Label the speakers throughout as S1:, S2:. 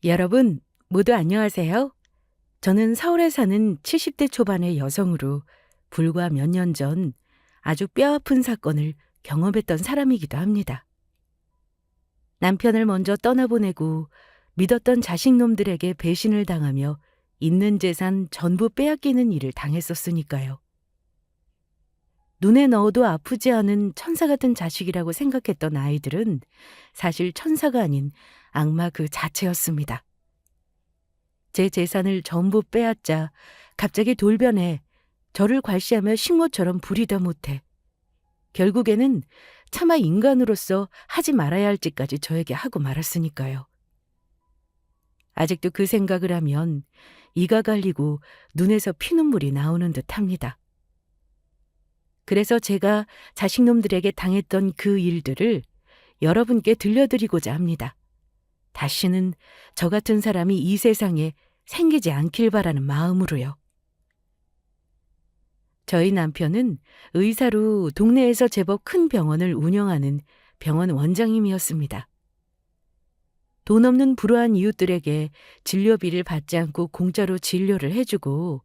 S1: 여러분, 모두 안녕하세요. 저는 서울에 사는 70대 초반의 여성으로 불과 몇 년 전 아주 뼈아픈 사건을 경험했던 사람이기도 합니다. 남편을 먼저 떠나보내고 믿었던 자식놈들에게 배신을 당하며 있는 재산 전부 빼앗기는 일을 당했었으니까요. 눈에 넣어도 아프지 않은 천사 같은 자식이라고 생각했던 아이들은 사실 천사가 아닌 악마 그 자체였습니다. 제 재산을 전부 빼앗자 갑자기 돌변해 저를 괄시하며 식모처럼 부리다 못해 결국에는 차마 인간으로서 하지 말아야 할 짓까지 저에게 하고 말았으니까요. 아직도 그 생각을 하면 이가 갈리고 눈에서 피눈물이 나오는 듯합니다. 그래서 제가 자식놈들에게 당했던 그 일들을 여러분께 들려드리고자 합니다. 다시는 저 같은 사람이 이 세상에 생기지 않길 바라는 마음으로요. 저희 남편은 의사로 동네에서 제법 큰 병원을 운영하는 병원 원장님이었습니다. 돈 없는 불우한 이웃들에게 진료비를 받지 않고 공짜로 진료를 해주고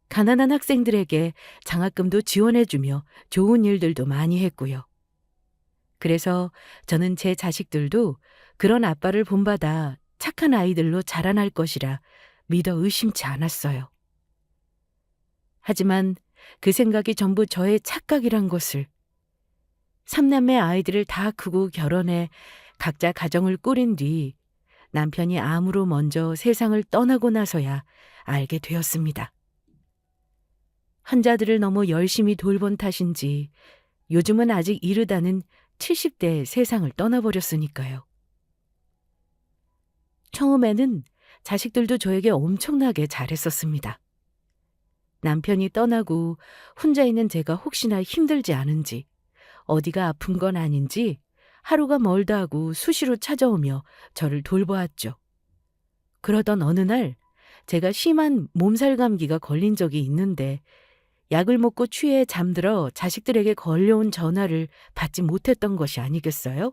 S1: 가난한 학생들에게 장학금도 지원해주며 좋은 일들도 많이 했고요. 그래서 저는 제 자식들도 그런 아빠를 본받아 착한 아이들로 자라날 것이라 믿어 의심치 않았어요. 하지만 그 생각이 전부 저의 착각이란 것을, 삼남매 아이들을 다 크고 결혼해 각자 가정을 꾸린 뒤 남편이 암으로 먼저 세상을 떠나고 나서야 알게 되었습니다. 환자들을 너무 열심히 돌본 탓인지 요즘은 아직 이르다는 70대에 세상을 떠나버렸으니까요. 처음에는 자식들도 저에게 엄청나게 잘했었습니다. 남편이 떠나고 혼자 있는 제가 혹시나 힘들지 않은지, 어디가 아픈 건 아닌지 하루가 멀다 하고 수시로 찾아오며 저를 돌보았죠. 그러던 어느 날 제가 심한 몸살 감기가 걸린 적이 있는데 약을 먹고 취해 잠들어 자식들에게 걸려온 전화를 받지 못했던 것이 아니겠어요?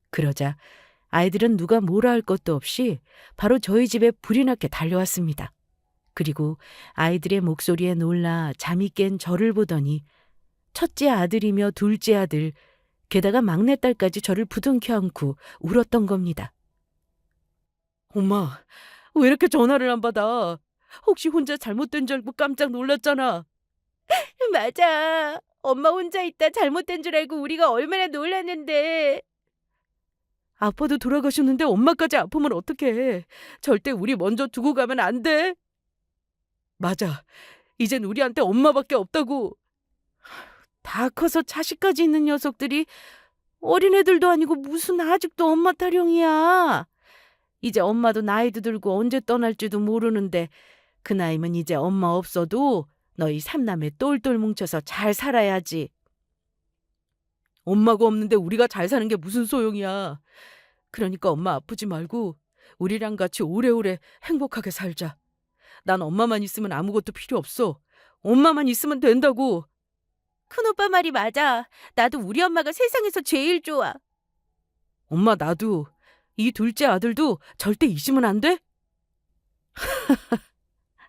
S1: 그러자 아이들은 누가 뭐라 할 것도 없이 바로 저희 집에 불이 나게 달려왔습니다. 그리고 아이들의 목소리에 놀라 잠이 깬 저를 보더니 첫째 아들이며 둘째 아들, 게다가 막내딸까지 저를 부둥켜 안고 울었던 겁니다. 엄마, 왜 이렇게 전화를 안 받아? 혹시 혼자 잘못된 줄 알고 깜짝 놀랐잖아. 맞아. 엄마 혼자 있다 잘못된 줄 알고 우리가 얼마나 놀랐는데. 아빠도 돌아가셨는데 엄마까지 아프면 어떡해. 절대 우리 먼저 두고 가면 안 돼. 맞아. 이젠 우리한테 엄마밖에 없다고. 다 커서 자식까지 있는 녀석들이 어린애들도 아니고 무슨 아직도 엄마 타령이야. 이제 엄마도 나이도 들고 언제 떠날지도 모르는데 그 나이면 이제 엄마 없어도 너희 삼남매 똘똘 뭉쳐서 잘 살아야지. 엄마가 없는데 우리가 잘 사는 게 무슨 소용이야. 그러니까 엄마 아프지 말고 우리랑 같이 오래오래 행복하게 살자. 난 엄마만 있으면 아무것도 필요 없어. 엄마만 있으면 된다고. 큰오빠 말이 맞아. 나도 우리 엄마가 세상에서 제일 좋아. 엄마 나도. 이 둘째 아들도 절대 잊으면 안 돼?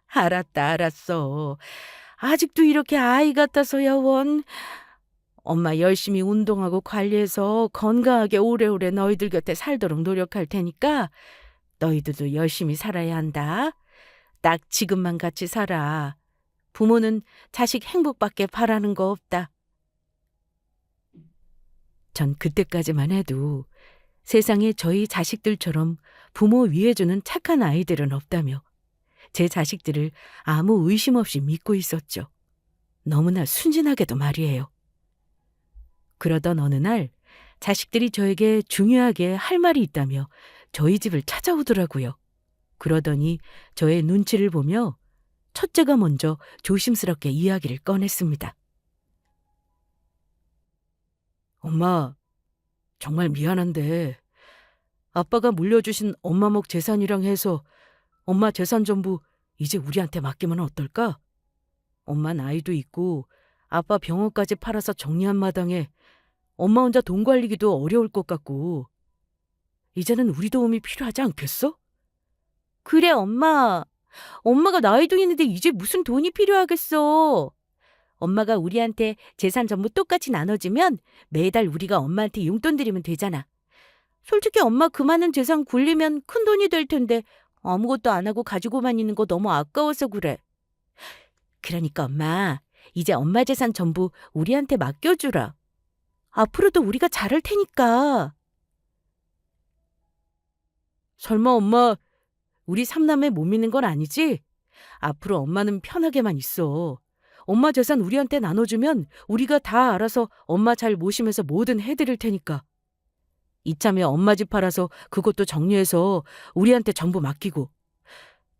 S1: 알았어. 아직도 이렇게 아이 같아서야 원. 엄마 열심히 운동하고 관리해서 건강하게 오래오래 너희들 곁에 살도록 노력할 테니까 너희들도 열심히 살아야 한다. 딱 지금만 같이 살아. 부모는 자식 행복밖에 바라는 거 없다. 전 그때까지만 해도 세상에 저희 자식들처럼 부모 위해주는 착한 아이들은 없다며 제 자식들을 아무 의심 없이 믿고 있었죠. 너무나 순진하게도 말이에요. 그러던 어느 날 자식들이 저에게 중요하게 할 말이 있다며 저희 집을 찾아오더라고요. 그러더니 저의 눈치를 보며 첫째가 먼저 조심스럽게 이야기를 꺼냈습니다. 엄마, 정말 미안한데 아빠가 물려주신 엄마목 재산이랑 해서 엄마 재산 전부 이제 우리한테 맡기면 어떨까? 엄마 나이도 있고 아빠 병원까지 팔아서 정리한 마당에 엄마 혼자 돈 관리기도 어려울 것 같고 이제는 우리 도움이 필요하지 않겠어? 그래, 엄마. 엄마가 나이도 있는데 이제 무슨 돈이 필요하겠어. 엄마가 우리한테 재산 전부 똑같이 나눠주면 매달 우리가 엄마한테 용돈 드리면 되잖아. 솔직히 엄마 그 많은 재산 굴리면 큰 돈이 될 텐데 아무것도 안 하고 가지고만 있는 거 너무 아까워서 그래. 그러니까 엄마, 이제 엄마 재산 전부 우리한테 맡겨주라. 앞으로도 우리가 잘할 테니까. 설마 엄마, 우리 삼남매 못 믿는 건 아니지? 앞으로 엄마는 편하게만 있어. 엄마 재산 우리한테 나눠주면 우리가 다 알아서 엄마 잘 모시면서 뭐든 해드릴 테니까. 이참에 엄마 집 팔아서 그것도 정리해서 우리한테 전부 맡기고.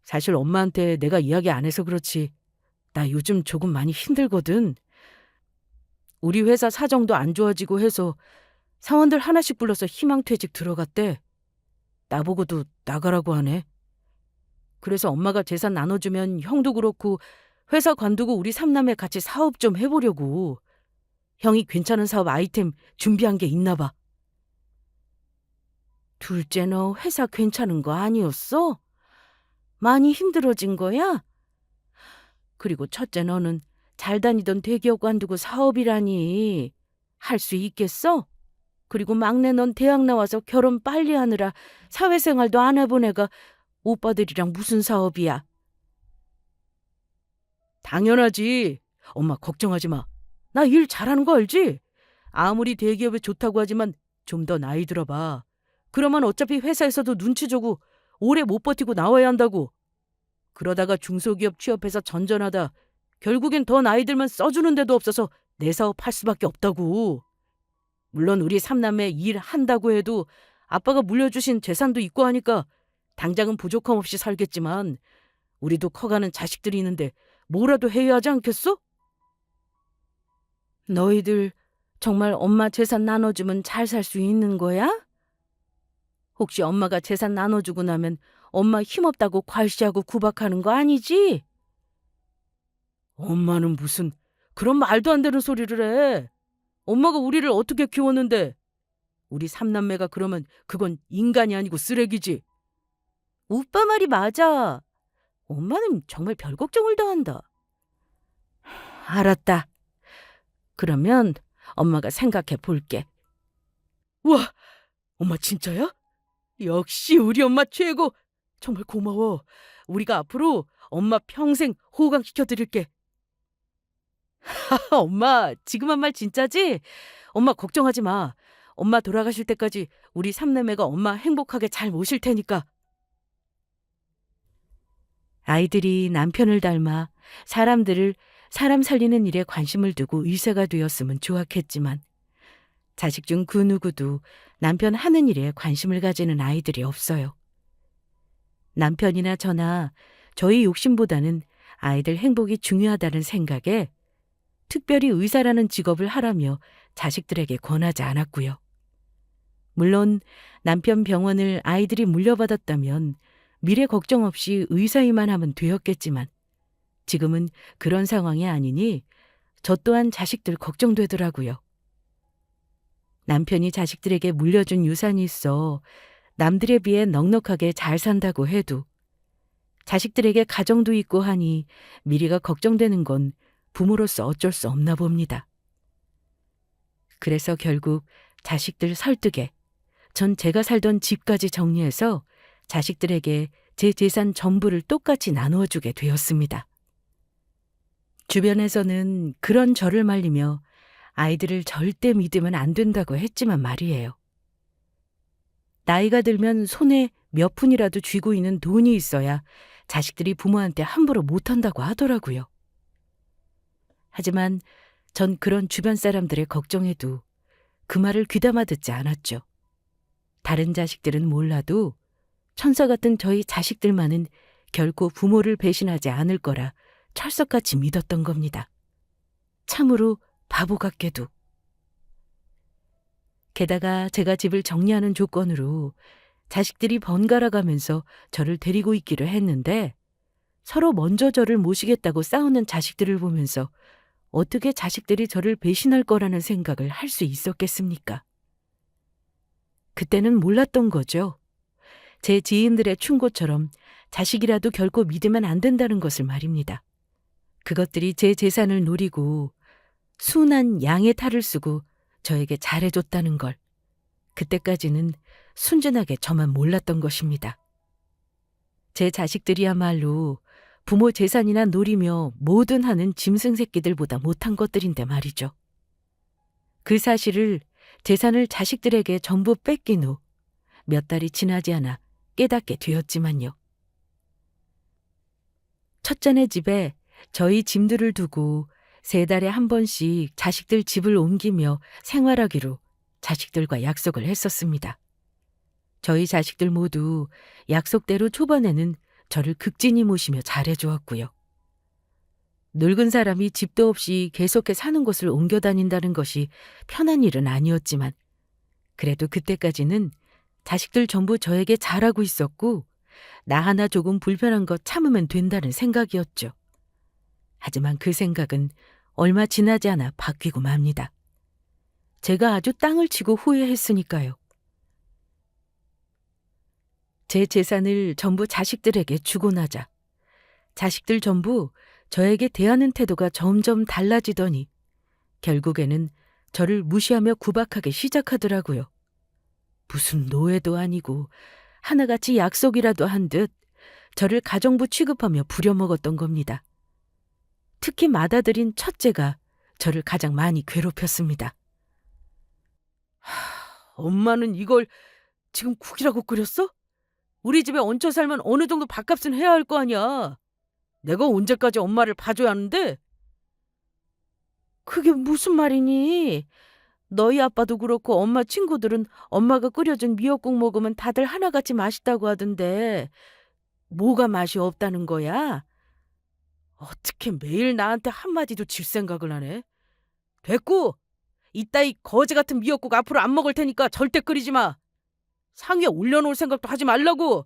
S1: 사실 엄마한테 내가 이야기 안 해서 그렇지. 나 요즘 조금 많이 힘들거든. 우리 회사 사정도 안 좋아지고 해서 사원들 하나씩 불러서 희망퇴직 들어갔대. 나보고도 나가라고 하네. 그래서 엄마가 재산 나눠주면 형도 그렇고 회사 관두고 우리 삼남매 같이 사업 좀 해보려고. 형이 괜찮은 사업 아이템 준비한 게 있나 봐. 둘째 너 회사 괜찮은 거 아니었어? 많이 힘들어진 거야? 그리고 첫째 너는 잘 다니던 대기업 관두고 사업이라니. 할 수 있겠어? 그리고 막내 넌 대학 나와서 결혼 빨리 하느라 사회생활도 안 해본 애가 오빠들이랑 무슨 사업이야? 당연하지. 엄마 걱정하지 마. 나 일 잘하는 거 알지? 아무리 대기업에 좋다고 하지만 좀 더 나이 들어봐. 그러면 어차피 회사에서도 눈치 주고 오래 못 버티고 나와야 한다고. 그러다가 중소기업 취업해서 전전하다 결국엔 더 나이 들면 써주는 데도 없어서 내 사업 할 수밖에 없다고. 물론 우리 삼남매 일 한다고 해도 아빠가 물려주신 재산도 있고 하니까 당장은 부족함 없이 살겠지만 우리도 커가는 자식들이 있는데 뭐라도 해야 하지 않겠어? 너희들 정말 엄마 재산 나눠주면 잘 살 수 있는 거야? 혹시 엄마가 재산 나눠주고 나면 엄마 힘없다고 괄시하고 구박하는 거 아니지? 엄마는 무슨 그런 말도 안 되는 소리를 해. 엄마가 우리를 어떻게 키웠는데. 우리 삼남매가 그러면 그건 인간이 아니고 쓰레기지. 오빠 말이 맞아. 엄마는 정말 별 걱정을 다 한다. 알았다. 그러면 엄마가 생각해 볼게. 우와, 엄마 진짜야? 역시 우리 엄마 최고. 정말 고마워. 우리가 앞으로 엄마 평생 호강시켜 드릴게. 엄마, 지금 한 말 진짜지? 엄마 걱정하지 마. 엄마 돌아가실 때까지 우리 삼남매가 엄마 행복하게 잘 모실 테니까. 아이들이 남편을 닮아 사람 살리는 일에 관심을 두고 의사가 되었으면 좋았겠지만 자식 중 그 누구도 남편 하는 일에 관심을 가지는 아이들이 없어요. 남편이나 저나 저희 욕심보다는 아이들 행복이 중요하다는 생각에 특별히 의사라는 직업을 하라며 자식들에게 권하지 않았고요. 물론 남편 병원을 아이들이 물려받았다면 미래 걱정 없이 의사이만 하면 되었겠지만 지금은 그런 상황이 아니니 저 또한 자식들 걱정되더라고요. 남편이 자식들에게 물려준 유산이 있어 남들에 비해 넉넉하게 잘 산다고 해도 자식들에게 가정도 있고 하니 미래가 걱정되는 건 부모로서 어쩔 수 없나 봅니다. 그래서 결국 자식들 설득에 전 제가 살던 집까지 정리해서 자식들에게 제 재산 전부를 똑같이 나누어 주게 되었습니다. 주변에서는 그런 저를 말리며 아이들을 절대 믿으면 안 된다고 했지만 말이에요. 나이가 들면 손에 몇 푼이라도 쥐고 있는 돈이 있어야 자식들이 부모한테 함부로 못한다고 하더라고요. 하지만 전 그런 주변 사람들의 걱정에도 그 말을 귀담아 듣지 않았죠. 다른 자식들은 몰라도 천사 같은 저희 자식들만은 결코 부모를 배신하지 않을 거라 철석같이 믿었던 겁니다. 참으로 바보 같게도. 게다가 제가 집을 정리하는 조건으로 자식들이 번갈아 가면서 저를 데리고 있기로 했는데 서로 먼저 저를 모시겠다고 싸우는 자식들을 보면서 어떻게 자식들이 저를 배신할 거라는 생각을 할 수 있었겠습니까? 그때는 몰랐던 거죠. 제 지인들의 충고처럼 자식이라도 결코 믿으면 안 된다는 것을 말입니다. 그것들이 제 재산을 노리고 순한 양의 탈을 쓰고 저에게 잘해줬다는 걸 그때까지는 순진하게 저만 몰랐던 것입니다. 제 자식들이야말로 부모 재산이나 노리며 뭐든 하는 짐승 새끼들보다 못한 것들인데 말이죠. 그 사실을 재산을 자식들에게 전부 뺏긴 후 몇 달이 지나지 않아 깨닫게 되었지만요. 첫째네 집에 저희 짐들을 두고 3달에 한 번씩 자식들 집을 옮기며 생활하기로 자식들과 약속을 했었습니다. 저희 자식들 모두 약속대로 초반에는 저를 극진히 모시며 잘해주었고요. 늙은 사람이 집도 없이 계속해 사는 곳을 옮겨 다닌다는 것이 편한 일은 아니었지만 그래도 그때까지는 자식들 전부 저에게 잘하고 있었고 나 하나 조금 불편한 것 참으면 된다는 생각이었죠. 하지만 그 생각은 얼마 지나지 않아 바뀌고 맙니다. 제가 아주 땅을 치고 후회했으니까요. 제 재산을 전부 자식들에게 주고 나자 자식들 전부 저에게 대하는 태도가 점점 달라지더니 결국에는 저를 무시하며 구박하기 시작하더라고요. 무슨 노예도 아니고 하나같이 약속이라도 한 듯 저를 가정부 취급하며 부려먹었던 겁니다. 특히 맏아들인 첫째가 저를 가장 많이 괴롭혔습니다. 엄마는 이걸 지금 국이라고 끓였어? 우리 집에 얹혀 살면 어느 정도 밥값은 해야 할 거 아니야. 내가 언제까지 엄마를 봐줘야 하는데? 그게 무슨 말이니? 너희 아빠도 그렇고 엄마 친구들은 엄마가 끓여준 미역국 먹으면 다들 하나같이 맛있다고 하던데 뭐가 맛이 없다는 거야? 어떻게 매일 나한테 한마디도 질 생각을 하네? 됐고! 이따위 거지 같은 미역국 앞으로 안 먹을 테니까 절대 끓이지 마. 상위에 올려놓을 생각도 하지 말라고.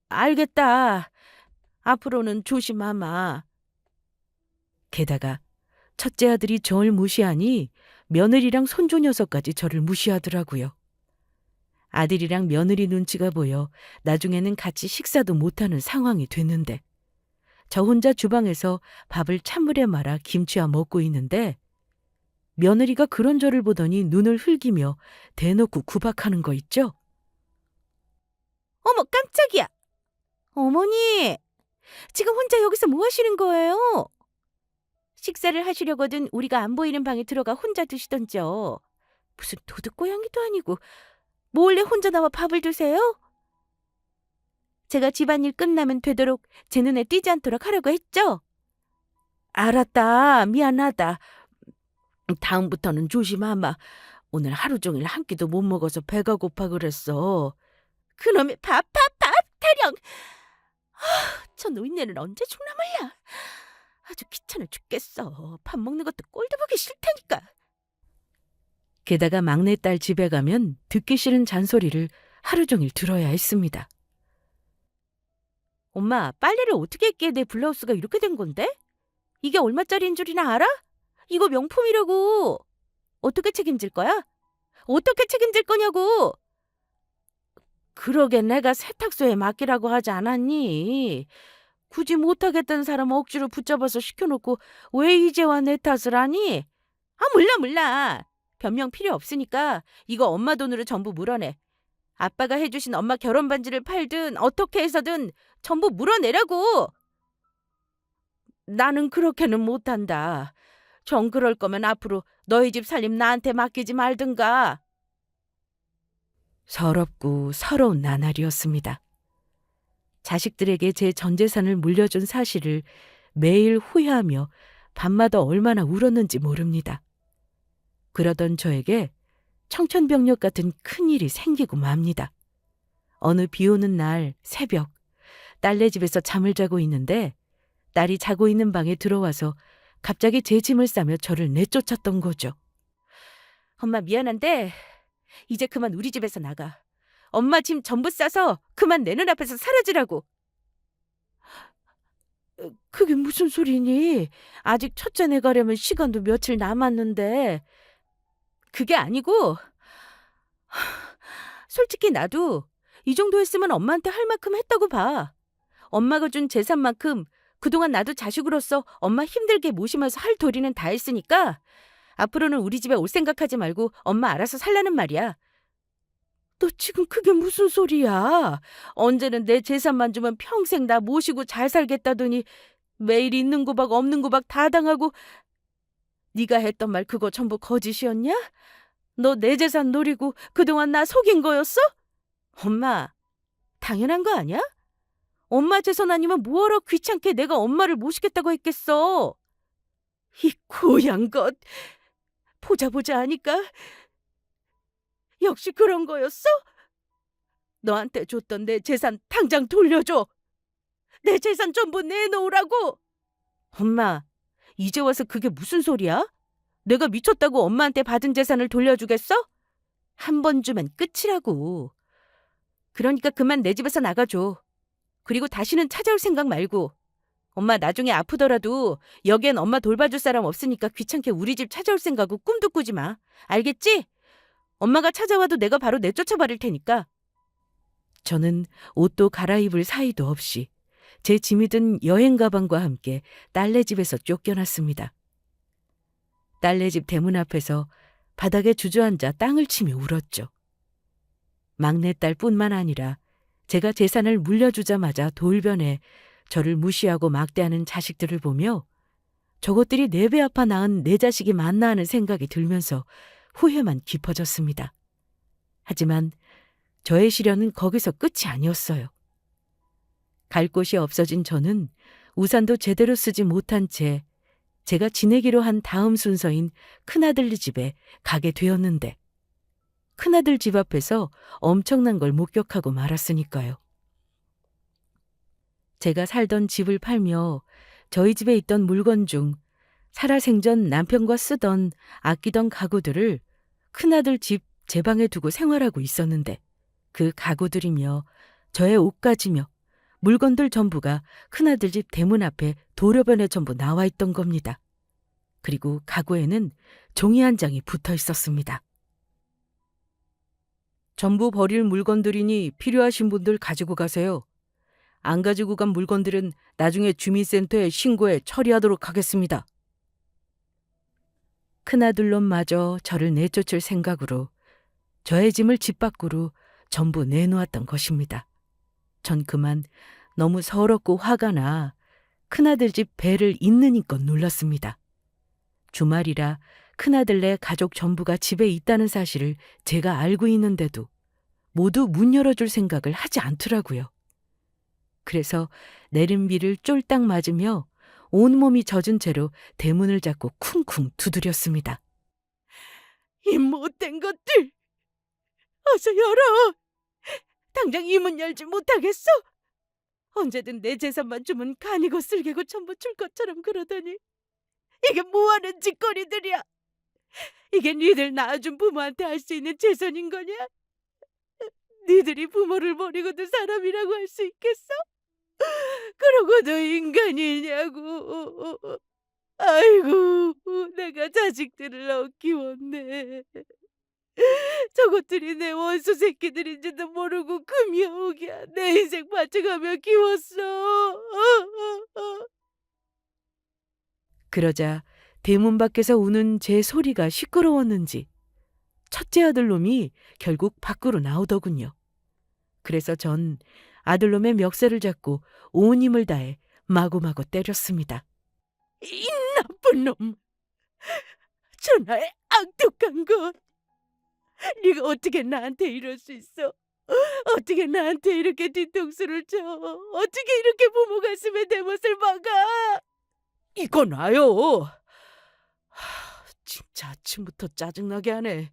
S1: 알겠다. 앞으로는 조심하마. 게다가 첫째 아들이 저를 무시하니 며느리랑 손주 녀석까지 저를 무시하더라고요. 아들이랑 며느리 눈치가 보여 나중에는 같이 식사도 못하는 상황이 됐는데 저 혼자 주방에서 밥을 찬물에 말아 김치와 먹고 있는데 며느리가 그런 저를 보더니 눈을 흘기며 대놓고 구박하는 거 있죠? 어머 깜짝이야. 어머니 지금 혼자 여기서 뭐 하시는 거예요? 식사를 하시려거든 우리가 안 보이는 방에 들어가 혼자 드시던죠. 무슨 도둑고양이도 아니고 몰래 혼자 나와 밥을 드세요? 제가 집안일 끝나면 되도록 제 눈에 띄지 않도록 하라고 했죠? 알았다. 미안하다. 다음부터는 조심하마. 오늘 하루 종일 한 끼도 못 먹어서 배가 고파 그랬어. 그놈의 밥 타령. 저 노인네는 언제 죽나 몰라. 아주 귀찮아 죽겠어. 밥 먹는 것도 꼴도 보기 싫다니까. 게다가 막내딸 집에 가면 듣기 싫은 잔소리를 하루 종일 들어야 했습니다. 엄마, 빨래를 어떻게 했기에 내 블라우스가 이렇게 된 건데? 이게 얼마짜리인 줄이나 알아? 이거 명품이라고. 어떻게 책임질 거야? 어떻게 책임질 거냐고. 그러게 내가 세탁소에 맡기라고 하지 않았니? 굳이 못하겠다는 사람 억지로 붙잡아서 시켜놓고 왜 이제와 내 탓을 하니? 아 몰라. 변명 필요 없으니까 이거 엄마 돈으로 전부 물어내. 아빠가 해주신 엄마 결혼 반지를 팔든 어떻게 해서든 전부 물어내라고. 나는 그렇게는 못한다. 정 그럴 거면 앞으로 너희 집 살림 나한테 맡기지 말든가. 서럽고 서러운 나날이었습니다. 자식들에게 제 전 재산을 물려준 사실을 매일 후회하며 밤마다 얼마나 울었는지 모릅니다. 그러던 저에게 청천벽력 같은 큰일이 생기고 맙니다. 어느 비 오는 날 새벽 딸네 집에서 잠을 자고 있는데 딸이 자고 있는 방에 들어와서 갑자기 제 짐을 싸며 저를 내쫓았던 거죠. 엄마 미안한데 이제 그만 우리 집에서 나가. 엄마 짐 전부 싸서 그만 내 눈앞에서 사라지라고. 그게 무슨 소리니? 아직 첫째네 가려면 시간도 며칠 남았는데. 그게 아니고 솔직히 나도 이 정도 했으면 엄마한테 할 만큼 했다고 봐. 엄마가 준 재산만큼 그동안 나도 자식으로서 엄마 힘들게 모시면서 할 도리는 다 했으니까 앞으로는 우리 집에 올 생각하지 말고 엄마 알아서 살라는 말이야. 너 지금 그게 무슨 소리야? 언제는 내 재산만 주면 평생 나 모시고 잘 살겠다더니 매일 있는 구박 없는 구박 다 당하고 네가 했던 말 그거 전부 거짓이었냐? 너 내 재산 노리고 그동안 나 속인 거였어? 엄마, 당연한 거 아니야? 엄마 재산 아니면 뭐하러 귀찮게 내가 엄마를 모시겠다고 했겠어? 이 고얀 것. 보자 보자 하니까 역시 그런 거였어? 너한테 줬던 내 재산 당장 돌려줘. 내 재산 전부 내놓으라고. 엄마, 이제 와서 그게 무슨 소리야? 내가 미쳤다고 엄마한테 받은 재산을 돌려주겠어? 한 번 주면 끝이라고. 그러니까 그만 내 집에서 나가줘. 그리고 다시는 찾아올 생각 말고. 엄마 나중에 아프더라도 여기엔 엄마 돌봐줄 사람 없으니까 귀찮게 우리 집 찾아올 생각은 꿈도 꾸지 마. 알겠지? 엄마가 찾아와도 내가 바로 내쫓아버릴 테니까. 저는 옷도 갈아입을 사이도 없이 제 짐이 든 여행 가방과 함께 딸네 집에서 쫓겨났습니다. 딸네 집 대문 앞에서 바닥에 주저앉아 땅을 치며 울었죠. 막내딸뿐만 아니라 제가 재산을 물려주자마자 돌변해 저를 무시하고 막대하는 자식들을 보며 저것들이 내 배 아파 낳은 내 자식이 맞나 하는 생각이 들면서 후회만 깊어졌습니다. 하지만 저의 시련은 거기서 끝이 아니었어요. 갈 곳이 없어진 저는 우산도 제대로 쓰지 못한 채 제가 지내기로 한 다음 순서인 큰아들 집에 가게 되었는데 큰아들 집 앞에서 엄청난 걸 목격하고 말았으니까요. 제가 살던 집을 팔며 저희 집에 있던 물건 중 살아생전 남편과 쓰던 아끼던 가구들을 큰아들 집 제 방에 두고 생활하고 있었는데 그 가구들이며 저의 옷가지며 물건들 전부가 큰아들 집 대문 앞에 도로변에 전부 나와 있던 겁니다. 그리고 가구에는 종이 한 장이 붙어 있었습니다. 전부 버릴 물건들이니 필요하신 분들 가지고 가세요. 안 가지고 간 물건들은 나중에 주민센터에 신고해 처리하도록 하겠습니다. 큰아들놈마저 저를 내쫓을 생각으로 저의 짐을 집 밖으로 전부 내놓았던 것입니다. 전 그만 너무 서럽고 화가 나 큰아들 집 배를 있는이껏 눌렀습니다. 주말이라 큰아들네 가족 전부가 집에 있다는 사실을 제가 알고 있는데도 모두 문 열어줄 생각을 하지 않더라고요. 그래서 내린 비를 쫄딱 맞으며 온몸이 젖은 채로 대문을 잡고 쿵쿵 두드렸습니다. 이 못된 것들! 어서 열어! 당장 이 문 열지 못하겠어? 언제든 내 재산만 주면 간이고 쓸개고 전부 줄 것처럼 그러더니 이게 뭐하는 짓거리들이야? 이게 니들 낳아준 부모한테 할 수 있는 재산인 거냐? 니들이 부모를 버리고도 사람이라고 할 수 있겠어? 그러고도 인간이냐고. 아이고, 내가 자식들을 너무 키웠네. 저것들이 내 원수 새끼들인지도 모르고 금이 오기야 내 인생 바쳐가며 키웠어. 그러자 대문 밖에서 우는 제 소리가 시끄러웠는지 첫째 아들놈이 결국 밖으로 나오더군요. 그래서 전 아들놈의 멱살을 잡고 온 힘을 다해 마구마구 때렸습니다. 이 나쁜 놈! 전하의 악독한 것! 네가 어떻게 나한테 이럴 수 있어? 어떻게 나한테 이렇게 뒤통수를 쳐? 어떻게 이렇게 부모 가슴에 내 못을 박아? 이거 놔요. 진짜 아침부터 짜증나게 하네.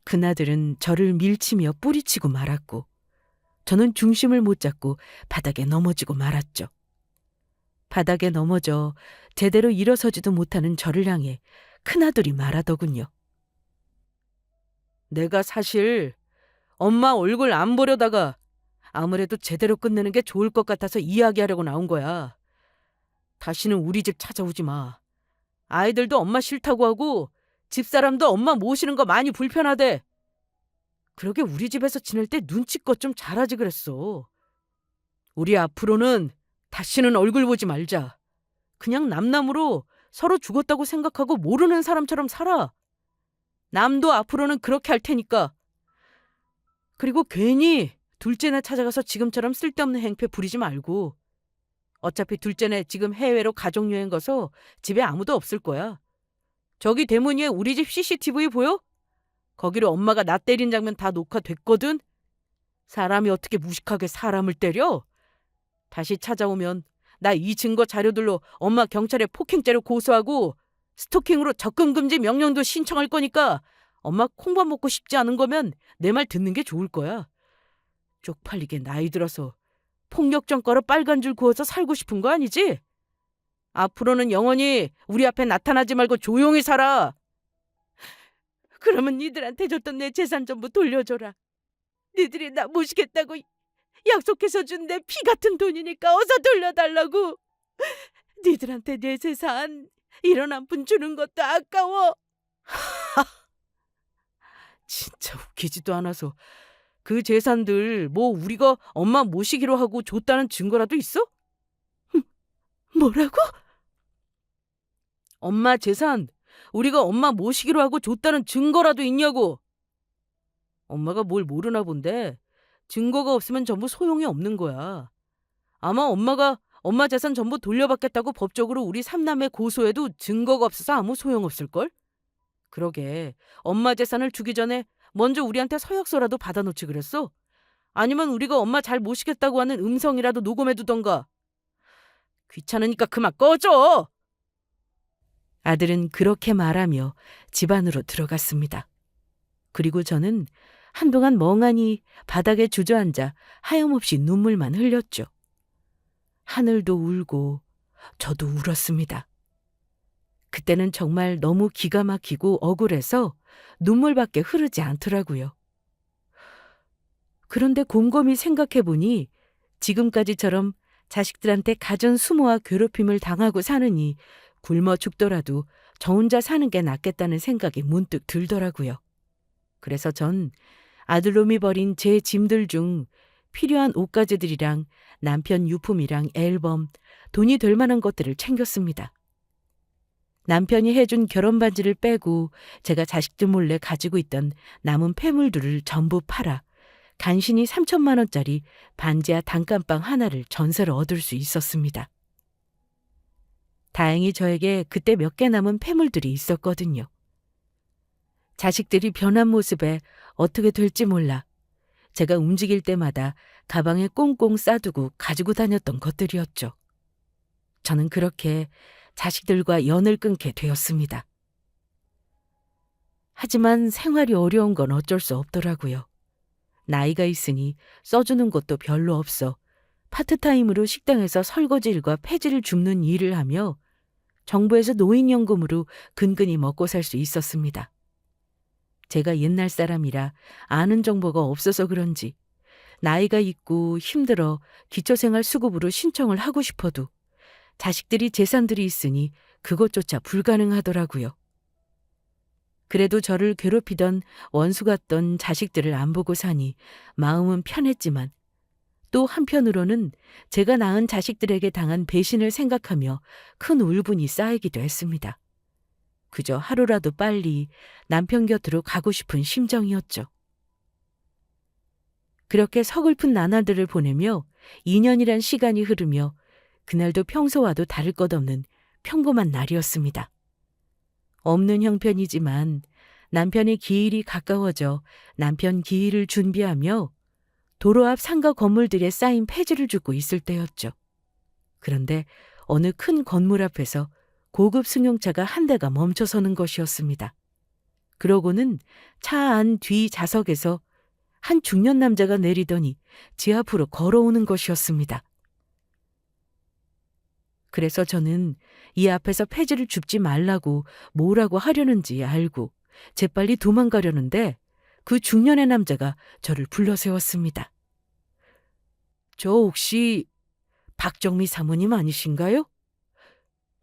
S1: 그나들은 저를 밀치며 뿌리치고 말았고 저는 중심을 못 잡고 바닥에 넘어지고 말았죠. 바닥에 넘어져 제대로 일어서지도 못하는 저를 향해 큰아들이 말하더군요. 내가 사실 엄마 얼굴 안 보려다가 아무래도 제대로 끝내는 게 좋을 것 같아서 이야기하려고 나온 거야. 다시는 우리 집 찾아오지 마. 아이들도 엄마 싫다고 하고 집사람도 엄마 모시는 거 많이 불편하대. 그러게 우리 집에서 지낼 때 눈치껏 좀 잘하지 그랬어. 우리 앞으로는 다시는 얼굴 보지 말자. 그냥 남남으로 서로 죽었다고 생각하고 모르는 사람처럼 살아. 남도 앞으로는 그렇게 할 테니까. 그리고 괜히 둘째네 찾아가서 지금처럼 쓸데없는 행패 부리지 말고. 어차피 둘째네 지금 해외로 가족여행 가서 집에 아무도 없을 거야. 저기 대문 위에 우리 집 CCTV 보여? 거기로 엄마가 나 때린 장면 다 녹화됐거든? 사람이 어떻게 무식하게 사람을 때려? 다시 찾아오면 나 이 증거 자료들로 엄마 경찰에 폭행죄로 고소하고 스토킹으로 접근금지 명령도 신청할 거니까 엄마 콩밥 먹고 싶지 않은 거면 내 말 듣는 게 좋을 거야. 쪽팔리게 나이 들어서 폭력 전과로 빨간 줄 그어서 살고 싶은 거 아니지? 앞으로는 영원히 우리 앞에 나타나지 말고 조용히 살아. 그러면 니들한테 줬던 내 재산 전부 돌려줘라. 니들이 나 모시겠다고 약속해서 준 내 피 같은 돈이니까 어서 돌려달라고. 니들한테 내 재산 이런 한 푼 주는 것도 아까워. 진짜 웃기지도 않아서. 그 재산들 뭐 우리가 엄마 모시기로 하고 줬다는 증거라도 있어? 뭐라고? 엄마 재산 우리가 엄마 모시기로 하고 줬다는 증거라도 있냐고. 엄마가 뭘 모르나 본데 증거가 없으면 전부 소용이 없는 거야. 아마 엄마가 엄마 재산 전부 돌려받겠다고 법적으로 우리 삼남매 고소해도 증거가 없어서 아무 소용없을걸? 그러게 엄마 재산을 주기 전에 먼저 우리한테 서약서라도 받아놓지 그랬어? 아니면 우리가 엄마 잘 모시겠다고 하는 음성이라도 녹음해두던가. 귀찮으니까 그만 꺼져! 아들은 그렇게 말하며 집 안으로 들어갔습니다. 그리고 저는 한동안 멍하니 바닥에 주저앉아 하염없이 눈물만 흘렸죠. 하늘도 울고 저도 울었습니다. 그때는 정말 너무 기가 막히고 억울해서 눈물밖에 흐르지 않더라고요. 그런데 곰곰이 생각해보니 지금까지처럼 자식들한테 갖은 수모와 괴롭힘을 당하고 사느니 굶어 죽더라도 저 혼자 사는 게 낫겠다는 생각이 문득 들더라고요. 그래서 전 아들놈이 버린 제 짐들 중 필요한 옷가지들이랑 남편 유품이랑 앨범, 돈이 될 만한 것들을 챙겼습니다. 남편이 해준 결혼 반지를 빼고 제가 자식들 몰래 가지고 있던 남은 폐물들을 전부 팔아 간신히 3천만 원짜리 반지하 단칸방 하나를 전세로 얻을 수 있었습니다. 다행히 저에게 그때 몇 개 남은 폐물들이 있었거든요. 자식들이 변한 모습에 어떻게 될지 몰라 제가 움직일 때마다 가방에 꽁꽁 싸두고 가지고 다녔던 것들이었죠. 저는 그렇게 자식들과 연을 끊게 되었습니다. 하지만 생활이 어려운 건 어쩔 수 없더라고요. 나이가 있으니 써주는 것도 별로 없어 파트타임으로 식당에서 설거지 일과 폐지를 줍는 일을 하며 정부에서 노인연금으로 근근히 먹고 살 수 있었습니다. 제가 옛날 사람이라 아는 정보가 없어서 그런지 나이가 있고 힘들어 기초생활 수급으로 신청을 하고 싶어도 자식들이 재산들이 있으니 그것조차 불가능하더라고요. 그래도 저를 괴롭히던 원수 같던 자식들을 안 보고 사니 마음은 편했지만 또 한편으로는 제가 낳은 자식들에게 당한 배신을 생각하며 큰 울분이 쌓이기도 했습니다. 그저 하루라도 빨리 남편 곁으로 가고 싶은 심정이었죠. 그렇게 서글픈 나날들을 보내며 2년이란 시간이 흐르며 그날도 평소와도 다를 것 없는 평범한 날이었습니다. 없는 형편이지만 남편의 기일이 가까워져 남편 기일을 준비하며 도로 앞 상가 건물들에 쌓인 폐지를 줍고 있을 때였죠. 그런데 어느 큰 건물 앞에서 고급 승용차가 한 대가 멈춰서는 것이었습니다. 그러고는 차 안 뒤 좌석에서 한 중년 남자가 내리더니 제 앞으로 걸어오는 것이었습니다. 그래서 저는 이 앞에서 폐지를 줍지 말라고 뭐라고 하려는지 알고 재빨리 도망가려는데 그 중년의 남자가 저를 불러세웠습니다. 저 혹시 박정미 사모님 아니신가요?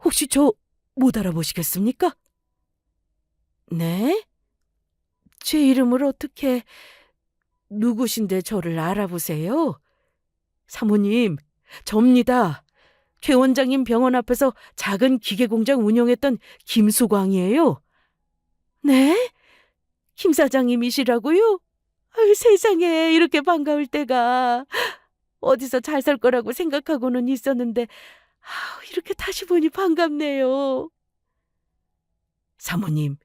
S1: 혹시 저 못 알아보시겠습니까? 네? 제 이름을 어떻게, 누구신데 저를 알아보세요? 사모님, 접니다. 최 원장님 병원 앞에서 작은 기계 공장 운영했던 김수광이에요. 네? 김 사장님이시라고요? 아유, 세상에 이렇게 반가울 때가. 어디서 잘 살 거라고 생각하고는 있었는데 이렇게 다시 보니 반갑네요. 사모님,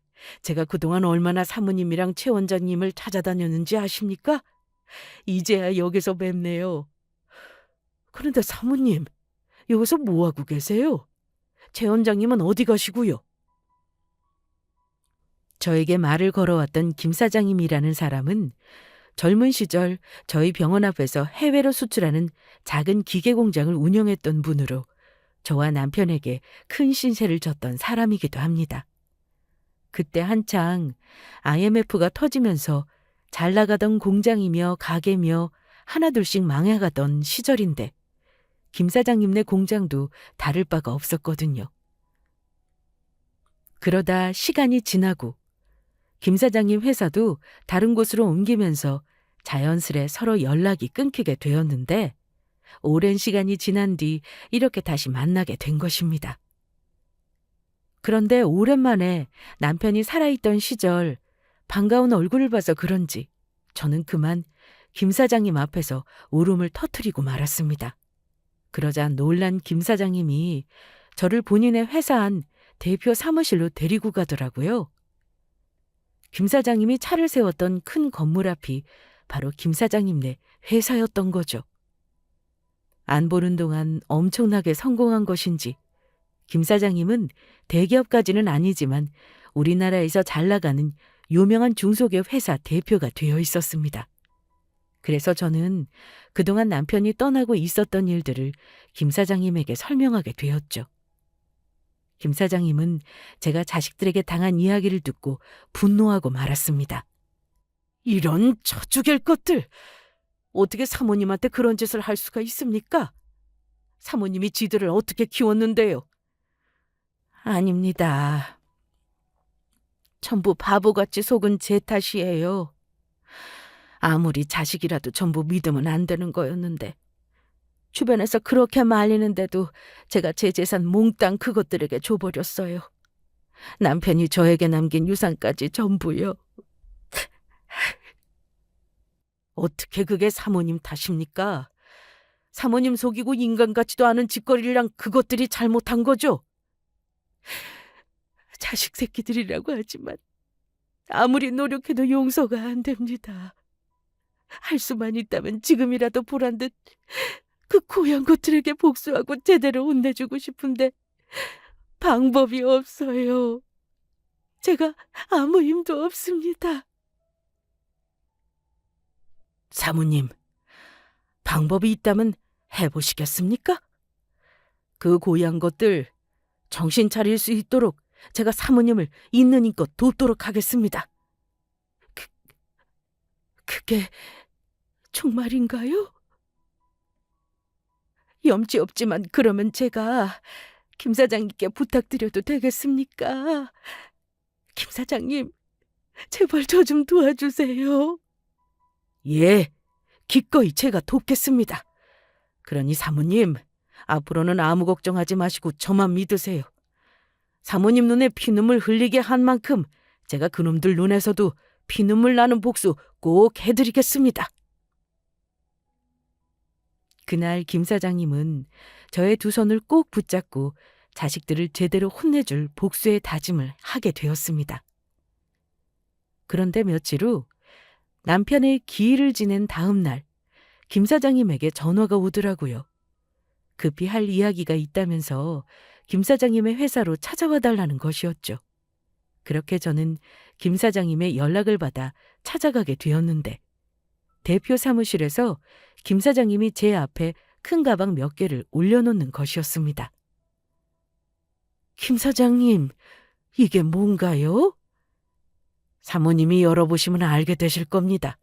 S1: 제가 그동안 얼마나 사모님이랑 최 원장님을 찾아다녔는지 아십니까? 이제야 여기서 뵙네요. 그런데 사모님, 여기서 뭐하고 계세요? 최 원장님은 어디 가시고요? 저에게 말을 걸어왔던 김 사장님이라는 사람은 젊은 시절 저희 병원 앞에서 해외로 수출하는 작은 기계 공장을 운영했던 분으로 저와 남편에게 큰 신세를 졌던 사람이기도 합니다. 그때 한창 IMF가 터지면서 잘 나가던 공장이며 가게며 하나둘씩 망해가던 시절인데 김 사장님네 공장도 다를 바가 없었거든요. 그러다 시간이 지나고 김 사장님 회사도 다른 곳으로 옮기면서 자연스레 서로 연락이 끊기게 되었는데 오랜 시간이 지난 뒤 이렇게 다시 만나게 된 것입니다. 그런데 오랜만에 남편이 살아있던 시절 반가운 얼굴을 봐서 그런지 저는 그만 김 사장님 앞에서 울음을 터뜨리고 말았습니다. 그러자 놀란 김 사장님이 저를 본인의 회사 안 대표 사무실로 데리고 가더라고요. 김 사장님이 차를 세웠던 큰 건물 앞이 바로 김 사장님네 회사였던 거죠. 안 보는 동안 엄청나게 성공한 것인지 김 사장님은 대기업까지는 아니지만 우리나라에서 잘 나가는 유명한 중소기업 회사 대표가 되어 있었습니다. 그래서 저는 그동안 남편이 떠나고 있었던 일들을 김 사장님에게 설명하게 되었죠. 김 사장님은 제가 자식들에게 당한 이야기를 듣고 분노하고 말았습니다. 이런 저죽일 것들! 어떻게 사모님한테 그런 짓을 할 수가 있습니까? 사모님이 지들을 어떻게 키웠는데요? 아닙니다. 전부 바보같이 속은 제 탓이에요. 아무리 자식이라도 전부 믿으면 안 되는 거였는데 주변에서 그렇게 말리는데도 제가 제 재산 몽땅 그것들에게 줘버렸어요. 남편이 저에게 남긴 유산까지 전부요. 어떻게 그게 사모님 탓입니까? 사모님 속이고 인간 같지도 않은 짓거리랑 그것들이 잘못한 거죠? 자식 새끼들이라고 하지만 아무리 노력해도 용서가 안 됩니다. 할 수만 있다면 지금이라도 보란 듯 그 고향 것들에게 복수하고 제대로 혼내주고 싶은데 방법이 없어요. 제가 아무 힘도 없습니다. 사모님, 방법이 있다면 해보시겠습니까? 그 고향 것들 정신 차릴 수 있도록 제가 사모님을 있는 힘껏 돕도록 하겠습니다. 그게 정말인가요? 염치 없지만 그러면 제가 김 사장님께 부탁드려도 되겠습니까? 김 사장님, 제발 저 좀 도와주세요. 예, 기꺼이 제가 돕겠습니다. 그러니 사모님, 앞으로는 아무 걱정하지 마시고 저만 믿으세요. 사모님 눈에 피눈물 흘리게 한 만큼 제가 그놈들 눈에서도 피눈물 나는 복수 꼭 해드리겠습니다. 그날 김 사장님은 저의 두 손을 꼭 붙잡고 자식들을 제대로 혼내줄 복수의 다짐을 하게 되었습니다. 그런데 며칠 후 남편의 기일을 지낸 다음 날 김 사장님에게 전화가 오더라고요. 급히 할 이야기가 있다면서 김 사장님의 회사로 찾아와 달라는 것이었죠. 그렇게 저는 김 사장님의 연락을 받아 찾아가게 되었는데 대표 사무실에서 김 사장님이 제 앞에 큰 가방 몇 개를 올려놓는 것이었습니다. 김 사장님, 이게 뭔가요? 사모님이 열어보시면 알게 되실 겁니다.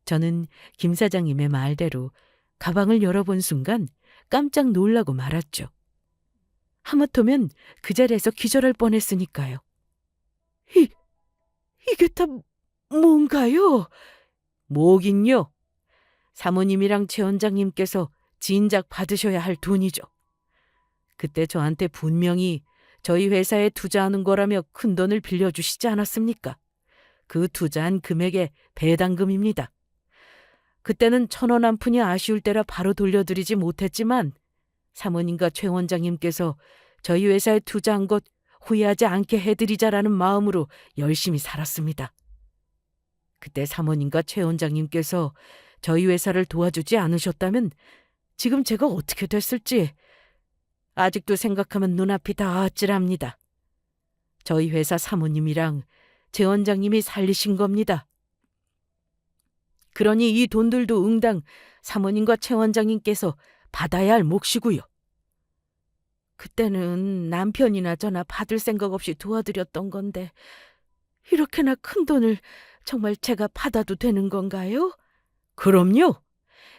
S1: 저는 김 사장님의 말대로 가방을 열어본 순간 깜짝 놀라고 말았죠. 하마터면 그 자리에서 기절할 뻔했으니까요. 이, 이게 다 뭔가요? 뭐긴요? 사모님이랑 최 원장님께서 진작 받으셔야 할 돈이죠. 그때 저한테 분명히 저희 회사에 투자하는 거라며 큰돈을 빌려주시지 않았습니까? 그 투자한 금액의 배당금입니다. 그때는 1,000원 한 푼이 아쉬울 때라 바로 돌려드리지 못했지만 사모님과 최 원장님께서 저희 회사에 투자한 것 후회하지 않게 해드리자라는 마음으로 열심히 살았습니다. 그때 사모님과 최 원장님께서 저희 회사를 도와주지 않으셨다면 지금 제가 어떻게 됐을지 아직도 생각하면 눈앞이 다 아찔합니다. 저희 회사 사모님이랑 최 원장님이 살리신 겁니다. 그러니 이 돈들도 응당 사모님과 최 원장님께서 받아야 할 몫이고요. 그때는 남편이나 저나 받을 생각 없이 도와드렸던 건데 이렇게나 큰 돈을 정말 제가 받아도 되는 건가요? 그럼요.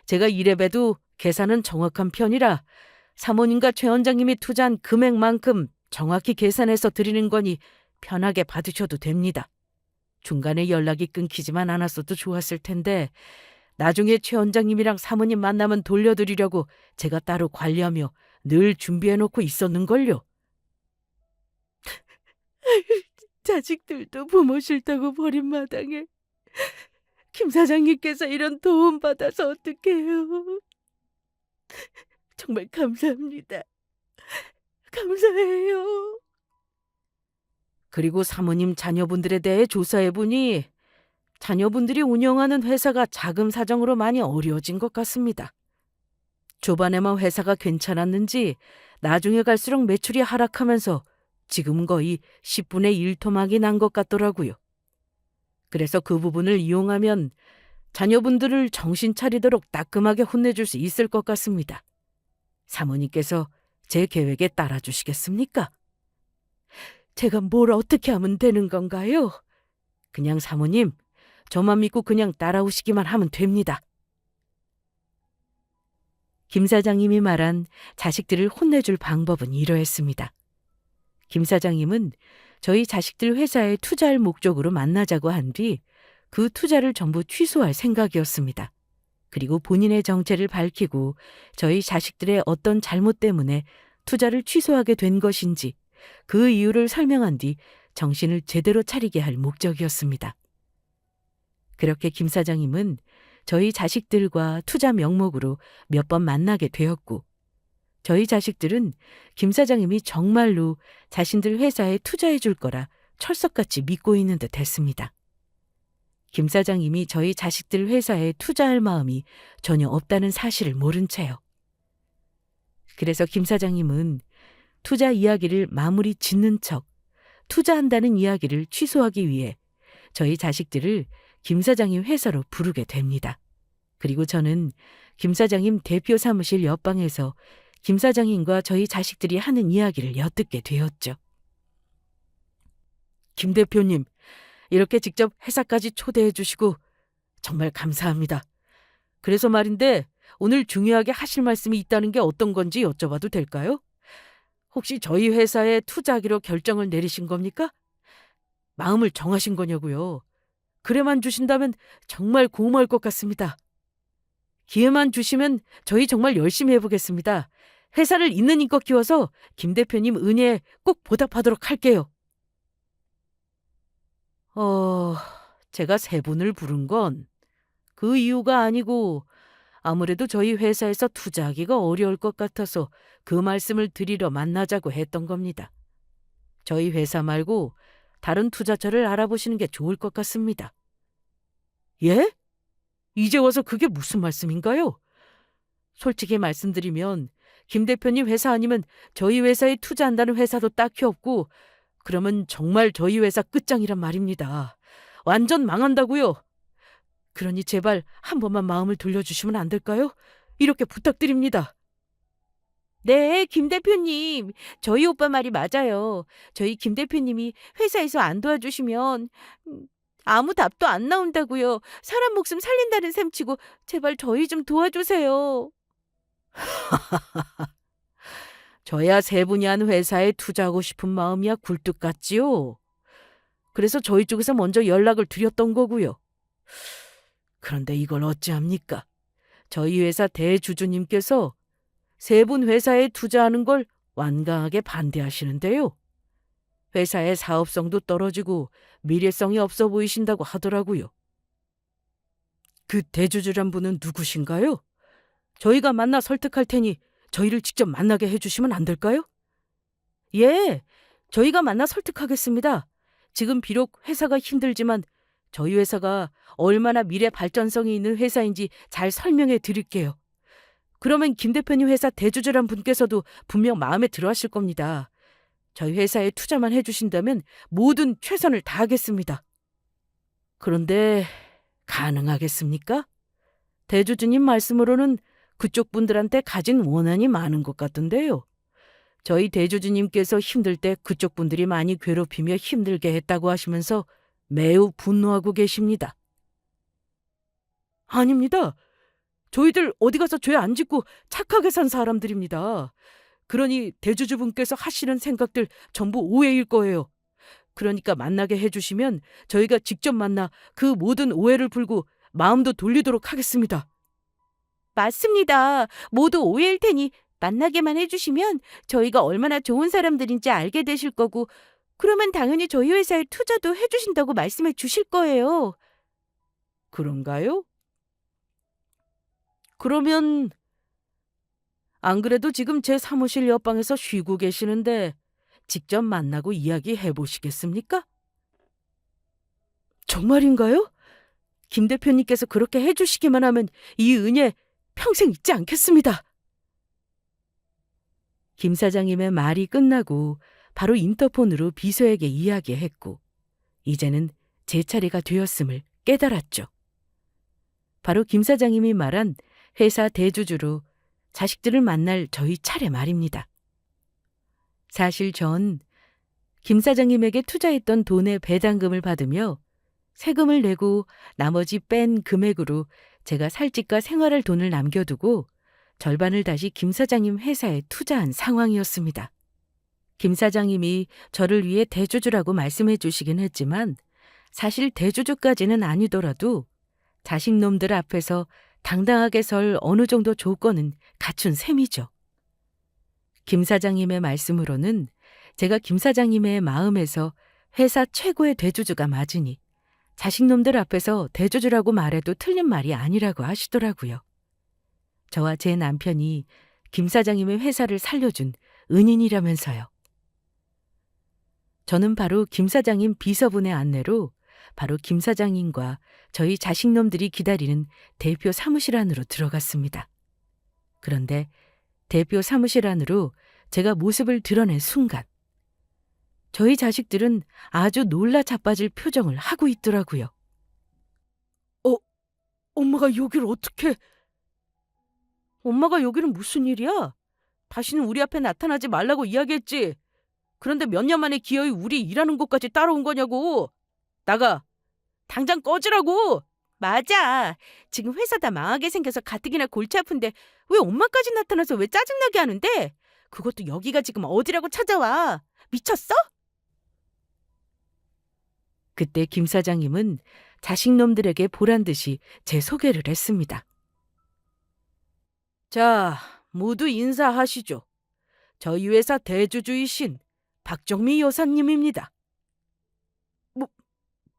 S1: 제가 이래봬도 계산은 정확한 편이라 사모님과 최 원장님이 투자한 금액만큼 정확히 계산해서 드리는 거니 편하게 받으셔도 됩니다. 중간에 연락이 끊기지만 않았어도 좋았을 텐데 나중에 최 원장님이랑 사모님 만나면 돌려드리려고 제가 따로 관리하며 늘 준비해놓고 있었는걸요. 자식들도 부모 싫다고 버린 마당에 김 사장님께서 이런 도움 받아서 어떡해요. 정말 감사합니다. 감사해요. 그리고 사모님 자녀분들에 대해 조사해보니 자녀분들이 운영하는 회사가 자금 사정으로 많이 어려워진 것 같습니다. 초반에만 회사가 괜찮았는지 나중에 갈수록 매출이 하락하면서 지금 거의 10분의 1 토막이 난 것 같더라고요. 그래서 그 부분을 이용하면 자녀분들을 정신 차리도록 따끔하게 혼내줄 수 있을 것 같습니다. 사모님께서 제 계획에 따라주시겠습니까? 제가 뭘 어떻게 하면 되는 건가요? 그냥 사모님, 저만 믿고 그냥 따라오시기만 하면 됩니다. 김 사장님이 말한 자식들을 혼내줄 방법은 이러했습니다. 김 사장님은 저희 자식들 회사에 투자할 목적으로 만나자고 한 뒤 그 투자를 전부 취소할 생각이었습니다. 그리고 본인의 정체를 밝히고 저희 자식들의 어떤 잘못 때문에 투자를 취소하게 된 것인지 그 이유를 설명한 뒤 정신을 제대로 차리게 할 목적이었습니다. 그렇게 김 사장님은 저희 자식들과 투자 명목으로 몇 번 만나게 되었고 저희 자식들은 김 사장님이 정말로 자신들 회사에 투자해 줄 거라 철석같이 믿고 있는 듯 했습니다. 김 사장님이 저희 자식들 회사에 투자할 마음이 전혀 없다는 사실을 모른 채요. 그래서 김 사장님은 투자 이야기를 마무리 짓는 척 투자한다는 이야기를 취소하기 위해 저희 자식들을 김 사장님 회사로 부르게 됩니다. 그리고 저는 김 사장님 대표 사무실 옆방에서 김 사장님과 저희 자식들이 하는 이야기를 엿듣게 되었죠. 김 대표님, 이렇게 직접 회사까지 초대해 주시고 정말 감사합니다. 그래서 말인데 오늘 중요하게 하실 말씀이 있다는 게 어떤 건지 여쭤봐도 될까요? 혹시 저희 회사에 투자하기로 결정을 내리신 겁니까? 마음을 정하신 거냐고요. 그래만 주신다면 정말 고마울 것 같습니다. 기회만 주시면 저희 정말 열심히 해보겠습니다. 회사를 있는 힘껏 키워서 김 대표님 은혜에 꼭 보답하도록 할게요. 제가 세 분을 부른 건 그 이유가 아니고 아무래도 저희 회사에서 투자하기가 어려울 것 같아서 그 말씀을 드리러 만나자고 했던 겁니다. 저희 회사 말고 다른 투자처를 알아보시는 게 좋을 것 같습니다. 예? 이제 와서 그게 무슨 말씀인가요? 솔직히 말씀드리면 김 대표님 회사 아니면 저희 회사에 투자한다는 회사도 딱히 없고 그러면 정말 저희 회사 끝장이란 말입니다. 완전 망한다고요. 그러니 제발 한 번만 마음을 돌려주시면 안 될까요? 이렇게 부탁드립니다. 네, 김 대표님. 저희 오빠 말이 맞아요. 저희 김 대표님이 회사에서 안 도와주시면 아무 답도 안 나온다고요. 사람 목숨 살린다는 셈치고 제발 저희 좀 도와주세요. 저야 세 분이 한 회사에 투자하고 싶은 마음이야 굴뚝 같지요. 그래서 저희 쪽에서 먼저 연락을 드렸던 거고요. 그런데 이걸 어찌합니까? 저희 회사 대주주님께서 세 분 회사에 투자하는 걸 완강하게 반대하시는데요. 회사의 사업성도 떨어지고 미래성이 없어 보이신다고 하더라고요. 그 대주주란 분은 누구신가요? 저희가 만나 설득할 테니 저희를 직접 만나게 해주시면 안 될까요? 예, 저희가 만나 설득하겠습니다. 지금 비록 회사가 힘들지만 저희 회사가 얼마나 미래 발전성이 있는 회사인지 잘 설명해 드릴게요. 그러면 김 대표님 회사 대주주란 분께서도 분명 마음에 들어 하실 겁니다. 저희 회사에 투자만 해주신다면 모든 최선을 다하겠습니다. 그런데 가능하겠습니까? 대주주님 말씀으로는 그쪽 분들한테 가진 원한이 많은 것 같던데요. 저희 대주주님께서 힘들 때 그쪽 분들이 많이 괴롭히며 힘들게 했다고 하시면서 매우 분노하고 계십니다. 아닙니다. 저희들 어디 가서 죄 안 짓고 착하게 산 사람들입니다. 그러니 대주주분께서 하시는 생각들 전부 오해일 거예요. 그러니까 만나게 해주시면 저희가 직접 만나 그 모든 오해를 풀고 마음도 돌리도록 하겠습니다. 맞습니다. 모두 오해일 테니 만나게만 해주시면 저희가 얼마나 좋은 사람들인지 알게 되실 거고 그러면 당연히 저희 회사에 투자도 해주신다고 말씀해 주실 거예요. 그런가요? 그러면 안 그래도 지금 제 사무실 옆방에서 쉬고 계시는데 직접 만나고 이야기해 보시겠습니까? 정말인가요? 김 대표님께서 그렇게 해주시기만 하면 이 은혜 평생 잊지 않겠습니다. 김 사장님의 말이 끝나고 바로 인터폰으로 비서에게 이야기했고 이제는 제 차례가 되었음을 깨달았죠. 바로 김 사장님이 말한 회사 대주주로 자식들을 만날 저희 차례 말입니다. 사실 전 김 사장님에게 투자했던 돈의 배당금을 받으며 세금을 내고 나머지 뺀 금액으로 제가 살 집과 생활할 돈을 남겨두고 절반을 다시 김 사장님 회사에 투자한 상황이었습니다. 김 사장님이 저를 위해 대주주라고 말씀해 주시긴 했지만 사실 대주주까지는 아니더라도 자식놈들 앞에서 당당하게 설 어느 정도 조건은 갖춘 셈이죠. 김 사장님의 말씀으로는 제가 김 사장님의 마음에서 회사 최고의 대주주가 맞으니 자식놈들 앞에서 대주주라고 말해도 틀린 말이 아니라고 하시더라고요. 저와 제 남편이 김 사장님의 회사를 살려준 은인이라면서요. 저는 바로 김 사장님 비서분의 안내로 바로 김 사장님과 저희 자식놈들이 기다리는 대표 사무실 안으로 들어갔습니다. 그런데 대표 사무실 안으로 제가 모습을 드러낸 순간 저희 자식들은 아주 놀라 자빠질 표정을 하고 있더라고요. 엄마가 여기를 어떻게... 엄마가 여기는 무슨 일이야? 다시는 우리 앞에 나타나지 말라고 이야기했지. 그런데 몇 년 만에 기어이 우리 일하는 곳까지 따라온 거냐고. 나가. 당장 꺼지라고. 맞아. 지금 회사 다 망하게 생겨서 가뜩이나 골치 아픈데 왜 엄마까지 나타나서 왜 짜증나게 하는데? 그것도 여기가 지금 어디라고 찾아와. 미쳤어? 그때 김 사장님은 자식놈들에게 보란듯이 제 소개를 했습니다. 자, 모두 인사하시죠. 저희 회사 대주주이신 박정미 여사님입니다.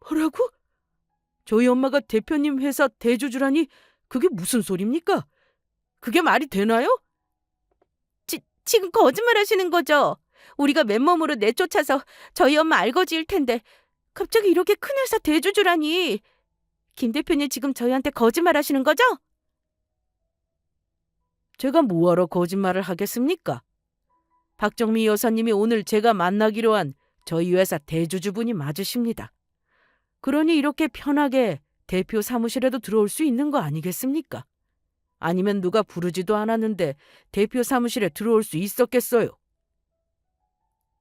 S1: 뭐라고? 저희 엄마가 대표님 회사 대주주라니 그게 무슨 소리입니까? 그게 말이 되나요? 지금 거짓말 하시는 거죠? 우리가 맨몸으로 내쫓아서 저희 엄마 알거지일 텐데 갑자기 이렇게 큰 회사 대주주라니. 김 대표님 지금 저희한테 거짓말 하시는 거죠? 제가 뭐하러 거짓말을 하겠습니까? 박정미 여사님이 오늘 제가 만나기로 한 저희 회사 대주주분이 맞으십니다. 그러니 이렇게 편하게 대표 사무실에도 들어올 수 있는 거 아니겠습니까? 아니면 누가 부르지도 않았는데 대표 사무실에 들어올 수 있었겠어요?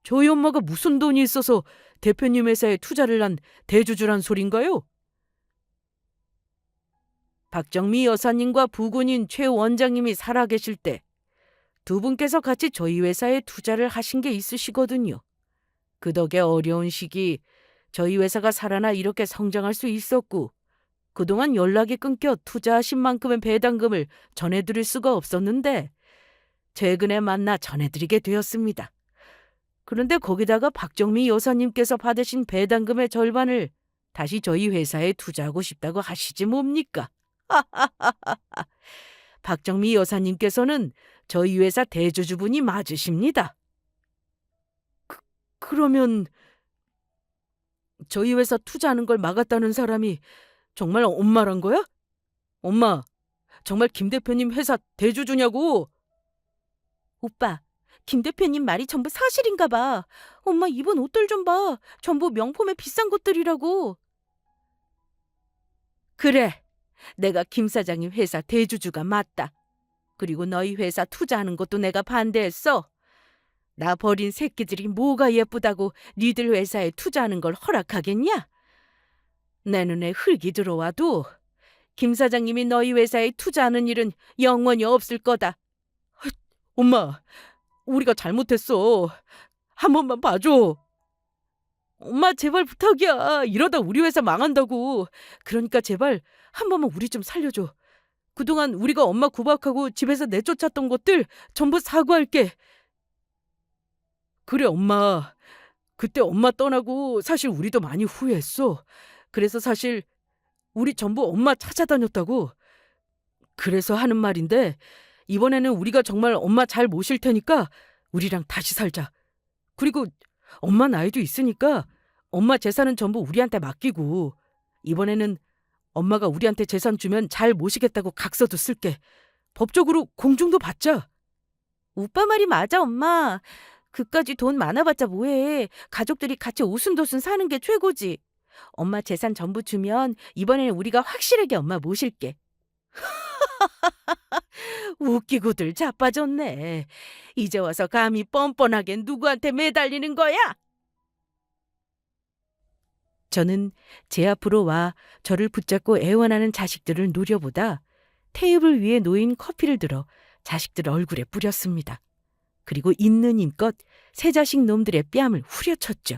S1: 저희 엄마가 무슨 돈이 있어서 대표님 회사에 투자를 한 대주주란 소린가요? 박정미 여사님과 부군인 최 원장님이 살아계실 때 두 분께서 같이 저희 회사에 투자를 하신 게 있으시거든요. 그 덕에 어려운 시기 저희 회사가 살아나 이렇게 성장할 수 있었고 그동안 연락이 끊겨 투자하신 만큼의 배당금을 전해드릴 수가 없었는데 최근에 만나 전해드리게 되었습니다. 그런데 거기다가 박정미 여사님께서 받으신 배당금의 절반을 다시 저희 회사에 투자하고 싶다고 하시지 뭡니까? 박정미 여사님께서는 저희 회사 대주주분이 맞으십니다. 그러면 저희 회사 투자하는 걸 막았다는 사람이 정말 엄마란 거야? 엄마, 정말 김 대표님 회사 대주주냐고? 오빠, 김 대표님 말이 전부 사실인가 봐. 엄마 입은 옷들 좀 봐. 전부 명품의 비싼 것들이라고. 그래, 내가 김 사장님 회사 대주주가 맞다. 그리고 너희 회사 투자하는 것도 내가 반대했어. 나 버린 새끼들이 뭐가 예쁘다고 니들 회사에 투자하는 걸 허락하겠냐? 내 눈에 흙이 들어와도 김 사장님이 너희 회사에 투자하는 일은 영원히 없을 거다. 엄마, 우리가 잘못했어. 한 번만 봐줘. 엄마 제발 부탁이야. 이러다 우리 회사 망한다고. 그러니까 제발 한 번만 우리 좀 살려줘. 그동안 우리가 엄마 구박하고 집에서 내쫓았던 것들 전부 사과할게. 그래 엄마. 그때 엄마 떠나고 사실 우리도 많이 후회했어. 그래서 사실 우리 전부 엄마 찾아다녔다고. 그래서 하는 말인데 이번에는 우리가 정말 엄마 잘 모실 테니까 우리랑 다시 살자. 그리고 엄마 나이도 있으니까 엄마 재산은 전부 우리한테 맡기고 이번에는 엄마가 우리한테 재산 주면 잘 모시겠다고 각서도 쓸게. 법적으로 공증도 받자. 오빠 말이 맞아, 엄마. 그까지 돈 많아봤자 뭐해. 가족들이 같이 오순도순 사는 게 최고지. 엄마 재산 전부 주면 이번에는 우리가 확실하게 엄마 모실게. 웃기고들 자빠졌네. 이제 와서 감히 뻔뻔하게 누구한테 매달리는 거야? 저는 제 앞으로 와 저를 붙잡고 애원하는 자식들을 노려보다 테이블 위에 놓인 커피를 들어 자식들 얼굴에 뿌렸습니다. 그리고 있는 힘껏 새 자식 놈들의 뺨을 후려쳤죠.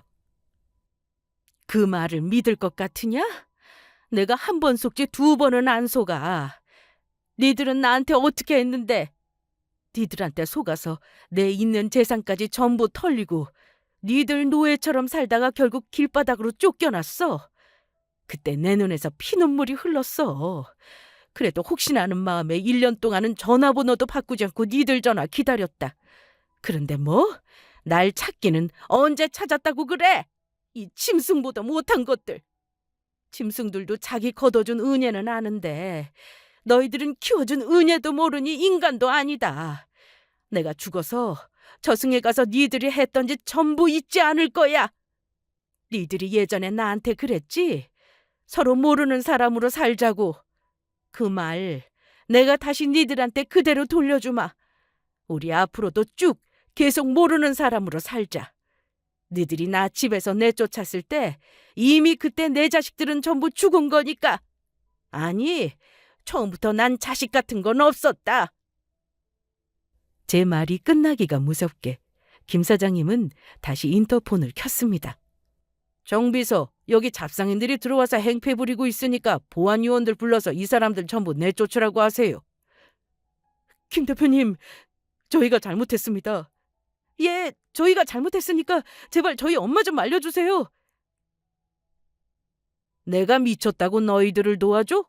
S1: 그 말을 믿을 것 같으냐? 내가 한 번 속지 두 번은 안 속아. 니들은 나한테 어떻게 했는데? 니들한테 속아서 내 있는 재산까지 전부 털리고 니들 노예처럼 살다가 결국 길바닥으로 쫓겨났어. 그때 내 눈에서 피눈물이 흘렀어. 그래도 혹시나 하는 마음에 1년 동안은 전화번호도 바꾸지 않고 니들 전화 기다렸다. 그런데 뭐? 날 찾기는 언제 찾았다고 그래? 이 짐승보다 못한 것들. 짐승들도 자기 거둬준 은혜는 아는데 너희들은 키워준 은혜도 모르니 인간도 아니다. 내가 죽어서 저승에 가서 니들이 했던 짓 전부 잊지 않을 거야. 니들이 예전에 나한테 그랬지? 서로 모르는 사람으로 살자고. 그 말 내가 다시 니들한테 그대로 돌려주마. 우리 앞으로도 쭉 계속 모르는 사람으로 살자. 니들이 나 집에서 내쫓았을 때 이미 그때 내 자식들은 전부 죽은 거니까. 아니, 처음부터 난 자식 같은 건 없었다. 제 말이 끝나기가 무섭게 김 사장님은 다시 인터폰을 켰습니다. 정비서, 여기 잡상인들이 들어와서 행패 부리고 있으니까 보안 요원들 불러서 이 사람들 전부 내쫓으라고 하세요. 김 대표님, 저희가 잘못했습니다. 예, 저희가 잘못했으니까 제발 저희 엄마 좀 알려주세요. 내가 미쳤다고 너희들을 도와줘?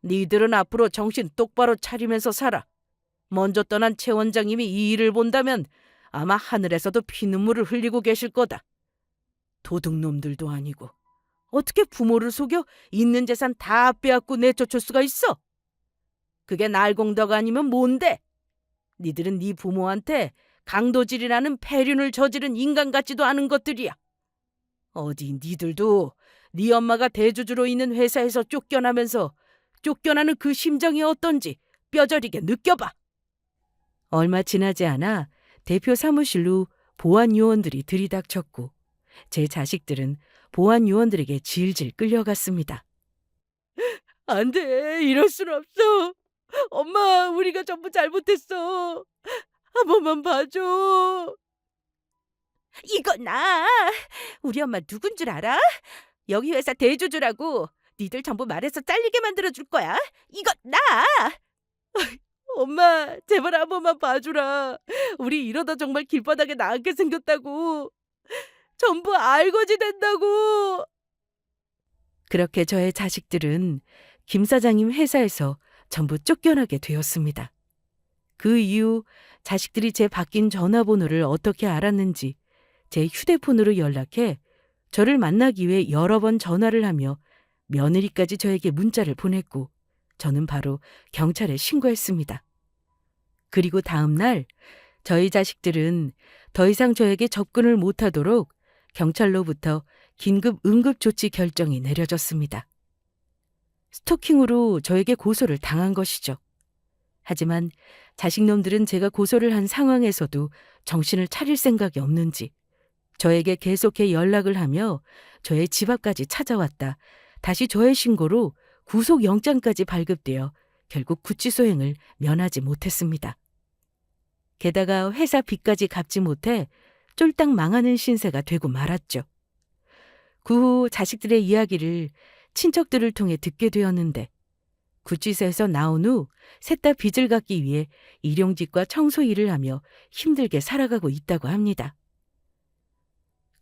S1: 니들은 앞으로 정신 똑바로 차리면서 살아. 먼저 떠난 최 원장님이 이 일을 본다면 아마 하늘에서도 피눈물을 흘리고 계실 거다. 도둑놈들도 아니고 어떻게 부모를 속여 있는 재산 다 빼앗고 내쫓을 수가 있어? 그게 날공덕 아니면 뭔데? 니들은 네 부모한테 강도질이라는 폐륜을 저지른 인간 같지도 않은 것들이야. 어디 니들도 네 엄마가 대주주로 있는 회사에서 쫓겨나면서 쫓겨나는 그 심정이 어떤지 뼈저리게 느껴봐. 얼마 지나지 않아 대표 사무실로 보안 요원들이 들이닥쳤고 제 자식들은 보안 요원들에게 질질 끌려갔습니다. 안 돼, 이럴 순 없어. 엄마, 우리가 전부 잘못했어. 한 번만 봐줘. 이거 나! 우리 엄마 누군 줄 알아? 여기 회사 대주주라고. 니들 전부 말해서 잘리게 만들어줄 거야. 이거 나! 엄마, 제발 한 번만 봐주라. 우리 이러다 정말 길바닥에 나앉게 생겼다고. 전부 알거지 된다고. 그렇게 저의 자식들은 김 사장님 회사에서 전부 쫓겨나게 되었습니다. 그 이후 자식들이 제 바뀐 전화번호를 어떻게 알았는지 제 휴대폰으로 연락해 저를 만나기 위해 여러 번 전화를 하며 며느리까지 저에게 문자를 보냈고 저는 바로 경찰에 신고했습니다. 그리고 다음 날 저희 자식들은 더 이상 저에게 접근을 못하도록 경찰로부터 긴급 응급조치 결정이 내려졌습니다. 스토킹으로 저에게 고소를 당한 것이죠. 하지만 자식놈들은 제가 고소를 한 상황에서도 정신을 차릴 생각이 없는지 저에게 계속해 연락을 하며 저의 집 앞까지 찾아왔다 다시 저의 신고로 구속영장까지 발급되어 결국 구치소행을 면하지 못했습니다. 게다가 회사 빚까지 갚지 못해 쫄딱 망하는 신세가 되고 말았죠. 그 후 자식들의 이야기를 친척들을 통해 듣게 되었는데 구치소에서 나온 후 셋 다 빚을 갚기 위해 일용직과 청소 일을 하며 힘들게 살아가고 있다고 합니다.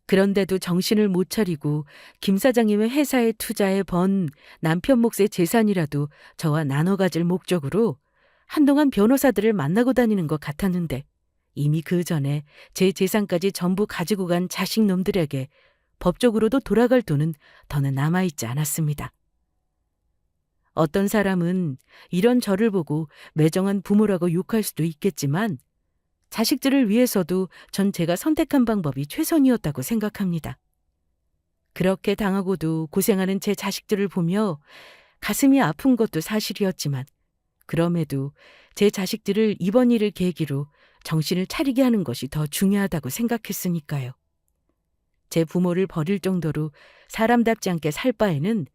S1: 그런데도 정신을 못 차리고 김 사장님의 회사에 투자해 번 남편 몫의 재산이라도 저와 나눠 가질 목적으로 한동안 변호사들을 만나고 다니는 것 같았는데 이미 그 전에 제 재산까지 전부 가지고 간 자식놈들에게 법적으로도 돌아갈 돈은 더는 남아있지 않았습니다. 어떤 사람은 이런 저를 보고 매정한 부모라고 욕할 수도 있겠지만 자식들을 위해서도 전 제가 선택한 방법이 최선이었다고 생각합니다. 그렇게 당하고도 고생하는 제 자식들을 보며 가슴이 아픈 것도 사실이었지만 그럼에도 제 자식들을 이번 일을 계기로 정신을 차리게 하는 것이 더 중요하다고 생각했으니까요. 제 부모를 버릴 정도로 사람답지 않게 살 바에는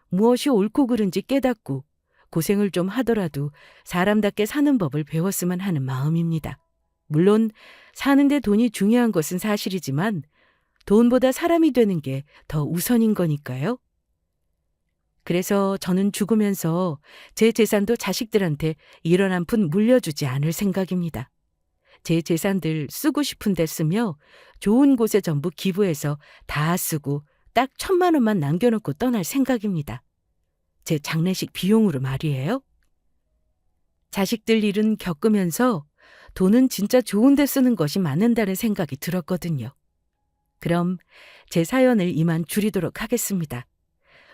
S1: 무엇이 옳고 그른지 깨닫고 고생을 좀 하더라도 사람답게 사는 법을 배웠으면 하는 마음입니다. 물론 사는데 돈이 중요한 것은 사실이지만 돈보다 사람이 되는 게 더 우선인 거니까요. 그래서 저는 죽으면서 제 재산도 자식들한테 1원 한 푼 물려주지 않을 생각입니다. 제 재산들 쓰고 싶은 데 쓰며 좋은 곳에 전부 기부해서 다 쓰고 딱 1,000만 원만 남겨놓고 떠날 생각입니다. 제 장례식 비용으로 말이에요. 자식들 일은 겪으면서 돈은 진짜 좋은 데 쓰는 것이 맞는다는 생각이 들었거든요. 그럼 제 사연을 이만 줄이도록 하겠습니다.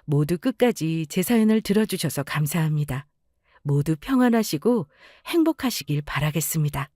S1: 모두 끝까지 제 사연을 들어주셔서 감사합니다. 모두 평안하시고 행복하시길 바라겠습니다.